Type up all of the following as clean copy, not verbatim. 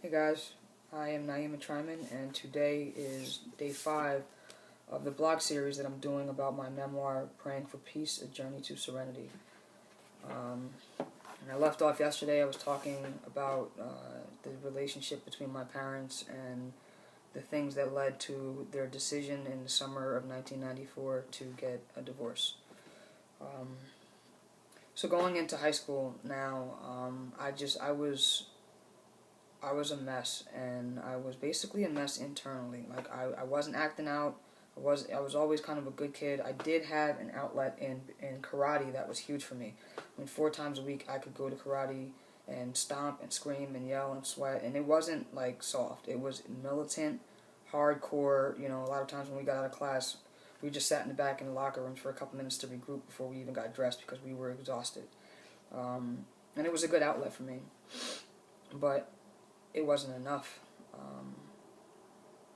Hey guys, I am Naima Tryman, and today is day 5 of the blog series that I'm doing about my memoir, Praying for Peace, A Journey to Serenity. And I left off yesterday, I was talking about the relationship between my parents and the things that led to their decision in the summer of 1994 to get a divorce. Um, so going into high school now, I was a mess, and I was basically a mess internally. Like I wasn't acting out. I was always kind of a good kid. I did have an outlet in karate that was huge for me. I mean, 4 times a week I could go to karate and stomp and scream and yell and sweat, and it wasn't like soft. It was militant, hardcore. You know, a lot of times when we got out of class, we just sat in the back in the locker rooms for a couple minutes to regroup before we even got dressed because we were exhausted. And it was a good outlet for me, but it wasn't enough.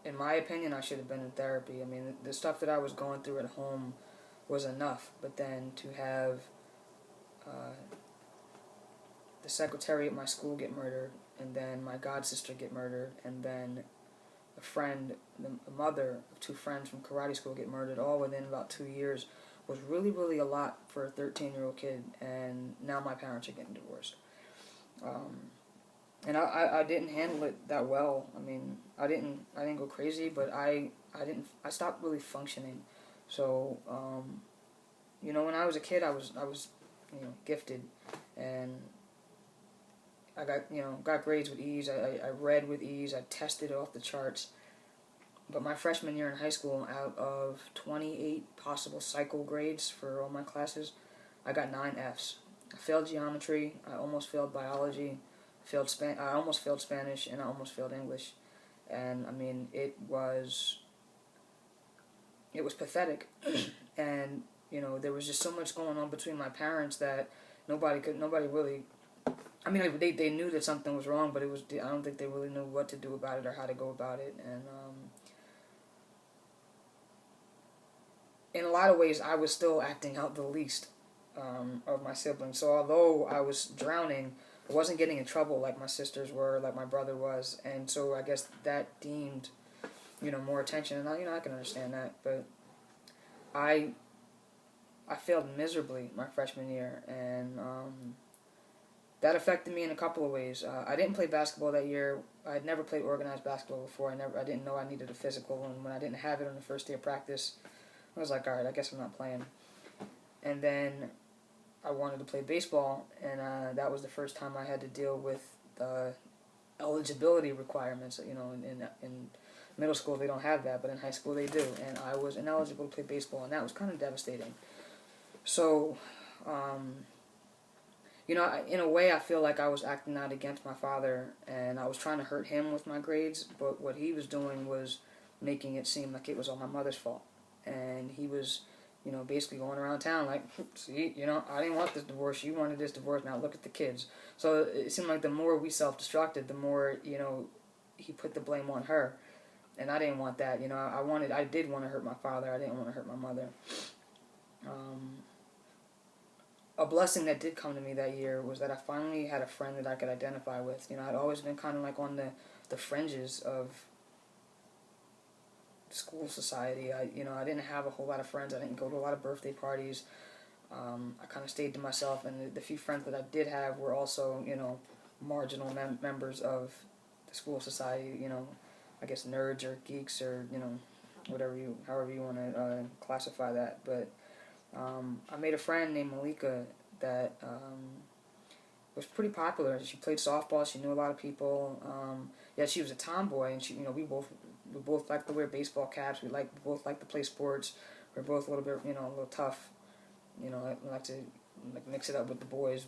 In my opinion, I should have been in therapy. I mean, the stuff that I was going through at home was enough, but then to have uh, the secretary at my school get murdered, and then my god sister get murdered, and then a friend, the mother of 2 friends from karate school get murdered, all within about 2 years, was really, really a lot for a 13-year-old kid, and now my parents are getting divorced. And I didn't handle it that well. I mean, I didn't go crazy, but I stopped really functioning. So when I was a kid, I was gifted, and I got grades with ease. I read with ease. I tested off the charts. But my freshman year in high school, out of 28 possible cycle grades for all my classes, I got 9 Fs. I failed geometry. I almost failed biology. I almost failed Spanish, and I almost failed English. And I mean, it was pathetic. And there was just so much going on between my parents that nobody really. I mean, they knew that something was wrong, but I don't think they really knew what to do about it or how to go about it. And in a lot of ways, I was still acting out the least of my siblings. So although I was drowning, I wasn't getting in trouble like my sisters were, like my brother was, and so I guess that deemed, more attention, and I can understand that, but I failed miserably my freshman year, and that affected me in a couple of ways. I didn't play basketball that year. I had never played organized basketball before. I didn't know I needed a physical, and when I didn't have it on the first day of practice, I was like, all right, I guess I'm not playing. And then I wanted to play baseball, and that was the first time I had to deal with the eligibility requirements. In middle school they don't have that, but in high school they do, and I was ineligible to play baseball, and that was kind of devastating. So, in a way I feel like I was acting out against my father, and I was trying to hurt him with my grades, but what he was doing was making it seem like it was all my mother's fault, and he was basically going around town like, see, I didn't want this divorce, you wanted this divorce, now look at the kids. So it seemed like the more we self-destructed, the more, he put the blame on her. And I didn't want that, I did want to hurt my father, I didn't want to hurt my mother. A blessing that did come to me that year was that I finally had a friend that I could identify with. I'd always been kind of like on the fringes of school society. I didn't have a whole lot of friends. I didn't go to a lot of birthday parties. I kind of stayed to myself, and the few friends that I did have were also, marginal members of the school society. I guess nerds or geeks or however you want to classify that. But I made a friend named Malika that was pretty popular. She played softball. She knew a lot of people. Yeah, she was a tomboy, and we both liked to wear baseball caps. We both liked to play sports. We're both a little bit, a little tough. We like to mix it up with the boys.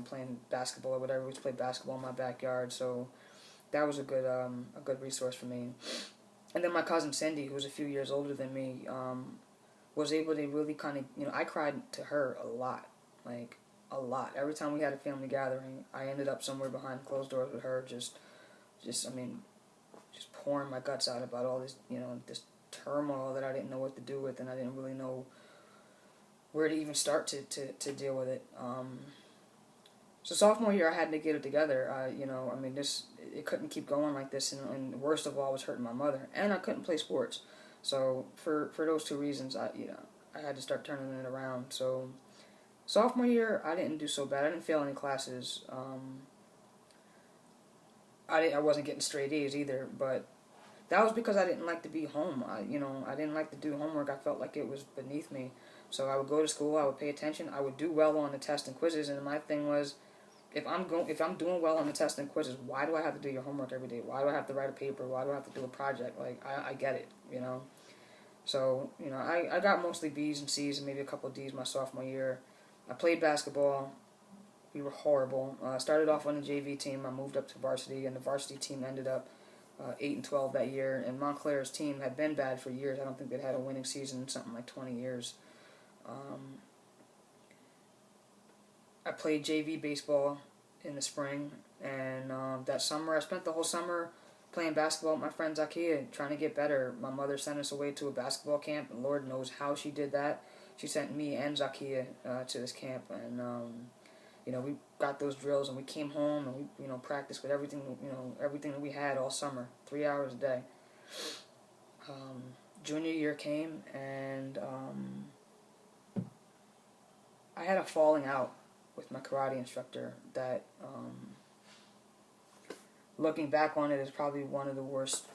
Playing basketball or whatever. We used to play basketball in my backyard. So that was a good resource for me. And then my cousin Cindy, who was a few years older than me, was able to really kind of, I cried to her a lot, like a lot. Every time we had a family gathering, I ended up somewhere behind closed doors with her, just pouring my guts out about all this, this turmoil that I didn't know what to do with, and I didn't really know where to even start to deal with it. So sophomore year, I had to get it together. it couldn't keep going like this, and worst of all was hurting my mother, and I couldn't play sports. So for those two reasons, I had to start turning it around. So sophomore year, I didn't do so bad. I didn't fail any classes. I wasn't getting straight A's either, but that was because I didn't like to be home. I didn't like to do homework. I felt like it was beneath me. So I would go to school. I would pay attention. I would do well on the tests and quizzes. And my thing was, if I'm doing well on the tests and quizzes, why do I have to do your homework every day? Why do I have to write a paper? Why do I have to do a project? Like I get it, So I got mostly B's and C's and maybe a couple of D's my sophomore year. I played basketball. We were horrible. Started off on the JV team. I moved up to varsity, and the varsity team ended up 8-12 that year. And Montclair's team had been bad for years. I don't think they'd had a winning season in something like 20 years. I played JV baseball in the spring, and that summer I spent the whole summer playing basketball with my friend Zakia, trying to get better. My mother sent us away to a basketball camp, and Lord knows how she did that. She sent me and Zakia to this camp, and we got those drills, and we came home, and we practiced with everything that we had all summer, 3 hours a day. Junior year came, and I had a falling out with my karate instructor that, looking back on it, is probably one of the worst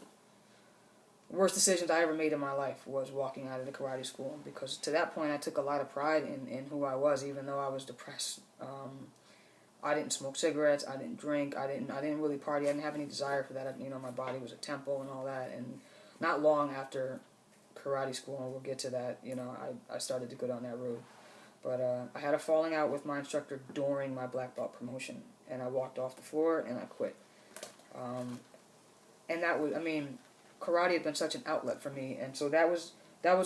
decisions I ever made in my life, was walking out of the karate school, because to that point I took a lot of pride in who I was, even though I was depressed. I didn't smoke cigarettes, I didn't drink, I didn't really party, I didn't have any desire for that. My body was a temple and all that, and not long after karate school, and we'll get to that, I started to go down that road. But I had a falling out with my instructor during my black belt promotion, and I walked off the floor and I quit. And that was, karate had been such an outlet for me, and so that was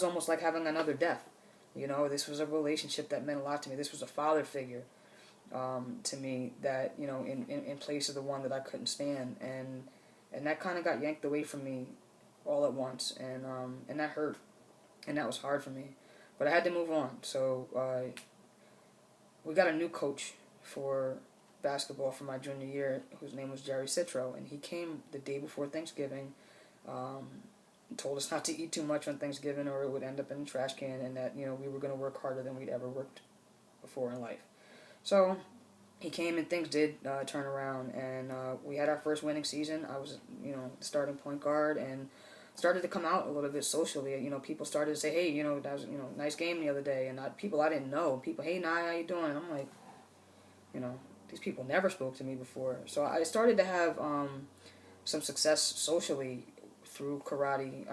almost like having another death. This was a relationship that meant a lot to me. This was a father figure to me that, in place of the one that I couldn't stand, and that kind of got yanked away from me all at once, and that hurt, and that was hard for me. But I had to move on, so we got a new coach for basketball for my junior year, whose name was Jerry Citro, and he came the day before Thanksgiving, told us not to eat too much on Thanksgiving or it would end up in the trash can, and that we were going to work harder than we'd ever worked before in life. So he came, and things did turn around, and we had our first winning season. I was the starting point guard, and started to come out a little bit socially. People started to say, hey, that was nice game the other day, and people I didn't know, hey, Nye, how you doing? And I'm like, these people never spoke to me before. So I started to have some success socially through karate.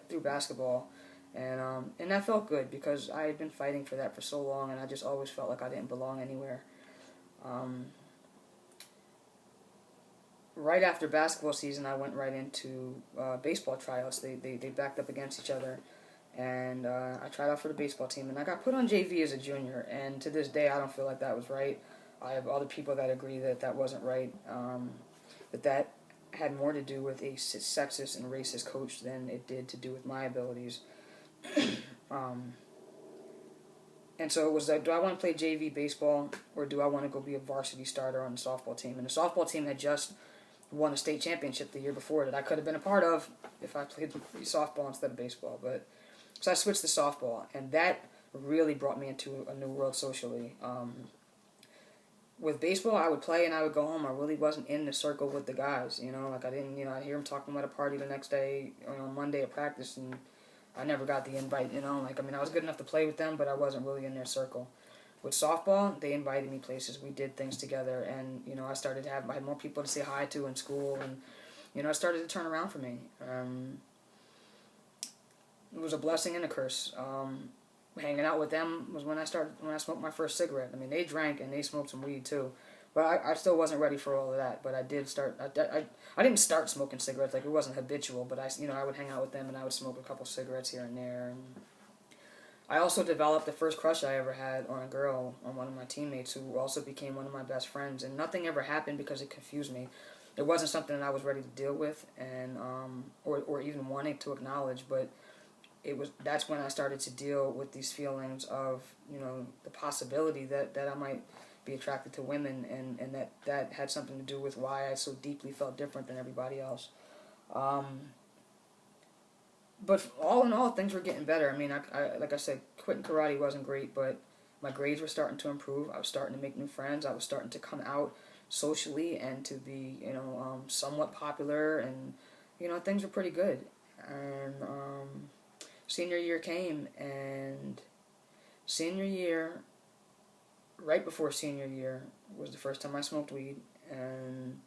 Through basketball, and that felt good, because I had been fighting for that for so long, and I just always felt like I didn't belong anywhere. Right after basketball season, I went right into baseball tryouts. They backed up against each other, and I tried out for the baseball team, and I got put on JV as a junior, and to this day I don't feel like that was right. I have other people that agree that wasn't right, that had more to do with a sexist and racist coach than it did to do with my abilities. And so it was like, do I want to play JV baseball, or do I want to go be a varsity starter on the softball team? And the softball team had just won a state championship the year before that I could have been a part of if I played softball instead of baseball. But so I switched to softball, and that really brought me into a new world socially. With baseball, I would play and I would go home. I really wasn't in the circle with the guys, like I didn't, I'd hear them talking about a party the next day, on Monday at practice, and I never got the invite, I was good enough to play with them, but I wasn't really in their circle. With softball, they invited me places. We did things together, and, I started to I had more people to say hi to in school, and, it started to turn around for me. It was a blessing and a curse. Hanging out with them was when I smoked my first cigarette. They drank and they smoked some weed too, but I still wasn't ready for all of that. But I did start. I didn't start smoking cigarettes, like it wasn't habitual, but I would hang out with them and I would smoke a couple cigarettes here and there. And I also developed the first crush I ever had on a girl, on one of my teammates, who also became one of my best friends. And nothing ever happened because it confused me. It wasn't something that I was ready to deal with, and or even wanting to acknowledge, but that's when I started to deal with these feelings of, the possibility that I might, be attracted to women, and that had something to do with why I so deeply felt different than everybody else. But all in all, things were getting better. I mean, I like I said, quitting karate wasn't great, but my grades were starting to improve. I was starting to make new friends. I was starting to come out socially and to be, somewhat popular, and things were pretty good. And senior year came, and senior year, right before senior year, was the first time I smoked weed, and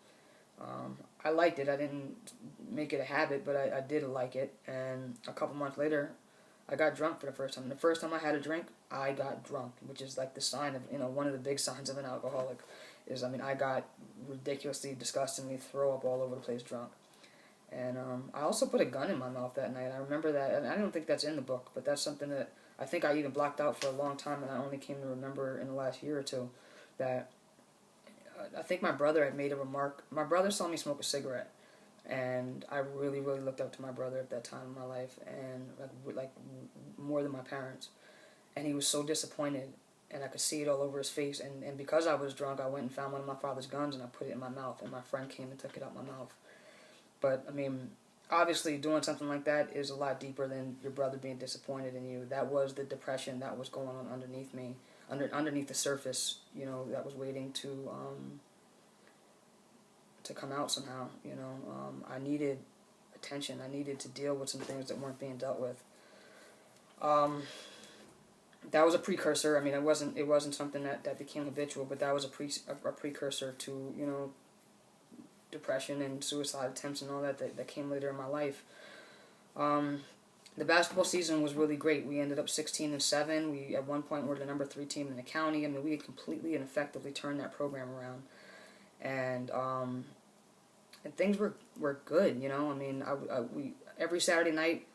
I liked it. I didn't make it a habit, but I did like it. And a couple months later, I got drunk for the first time. The first time I had a drink, I got drunk, which is like the sign of, one of the big signs of an alcoholic is, I got ridiculously, disgustingly throw up all over the place drunk. And I also put a gun in my mouth that night. I remember that, and I don't think that's in the book, but that's something that I think I even blocked out for a long time, and I only came to remember in the last year or two that I think my brother had made a remark. My brother saw me smoke a cigarette, and I really, really looked up to my brother at that time in my life, and like more than my parents. And he was so disappointed, and I could see it all over his face. And because I was drunk, I went and found one of my father's guns, and I put it in my mouth, and my friend came and took it out my mouth. But, obviously doing something like that is a lot deeper than your brother being disappointed in you. That was the depression that was going on underneath me, underneath the surface, that was waiting to come out somehow. I needed attention. I needed to deal with some things that weren't being dealt with. That was a precursor. It wasn't something that became habitual, but that was a precursor to, depression and suicide attempts and all that came later in my life. The basketball season was really great. We ended up 16-7. We at one point were the number 3 team in the county. We had completely and effectively turned that program around, and things were good. We every Saturday night,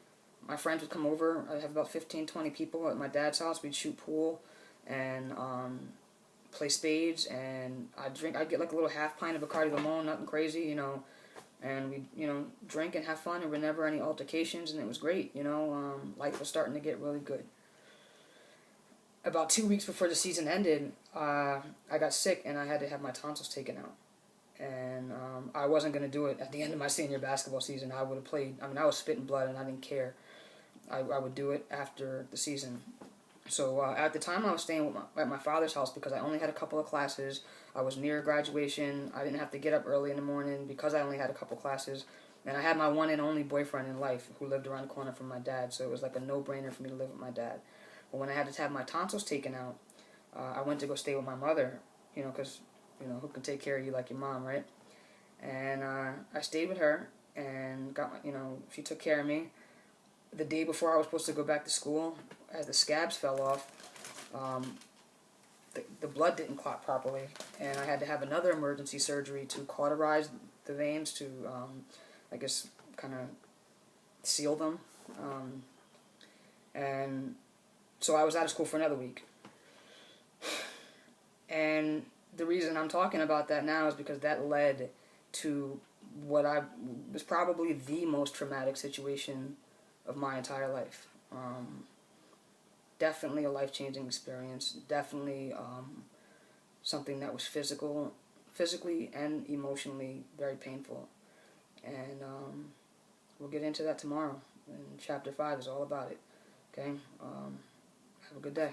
my friends would come over. I'd have about 15-20 people at my dad's house. We'd shoot pool and play spades, and I'd get like a little half pint of Bacardi Limon, nothing crazy, and we'd, drink and have fun. There were never any altercations, and it was great, life was starting to get really good. About 2 weeks before the season ended, I got sick, and I had to have my tonsils taken out. And I wasn't going to do it at the end of my senior basketball season. I would have played, I was spitting blood, and I didn't care. I would do it after the season. So at the time, I was staying at my father's house because I only had a couple of classes. I was near graduation. I didn't have to get up early in the morning because I only had a couple classes. And I had my one and only boyfriend in life who lived around the corner from my dad, so it was like a no-brainer for me to live with my dad. But when I had to have my tonsils taken out, I went to go stay with my mother, because, who can take care of you like your mom, right? And I stayed with her and she took care of me. The day before I was supposed to go back to school, as the scabs fell off, the blood didn't clot properly, and I had to have another emergency surgery to cauterize the veins to, kind of seal them. And so I was out of school for another week. And the reason I'm talking about that now is because that led to what was probably the most traumatic situation of my entire life. Definitely a life-changing experience. Definitely something that was physically and emotionally very painful. And we'll get into that tomorrow. And Chapter 5 is all about it. Okay? Have a good day.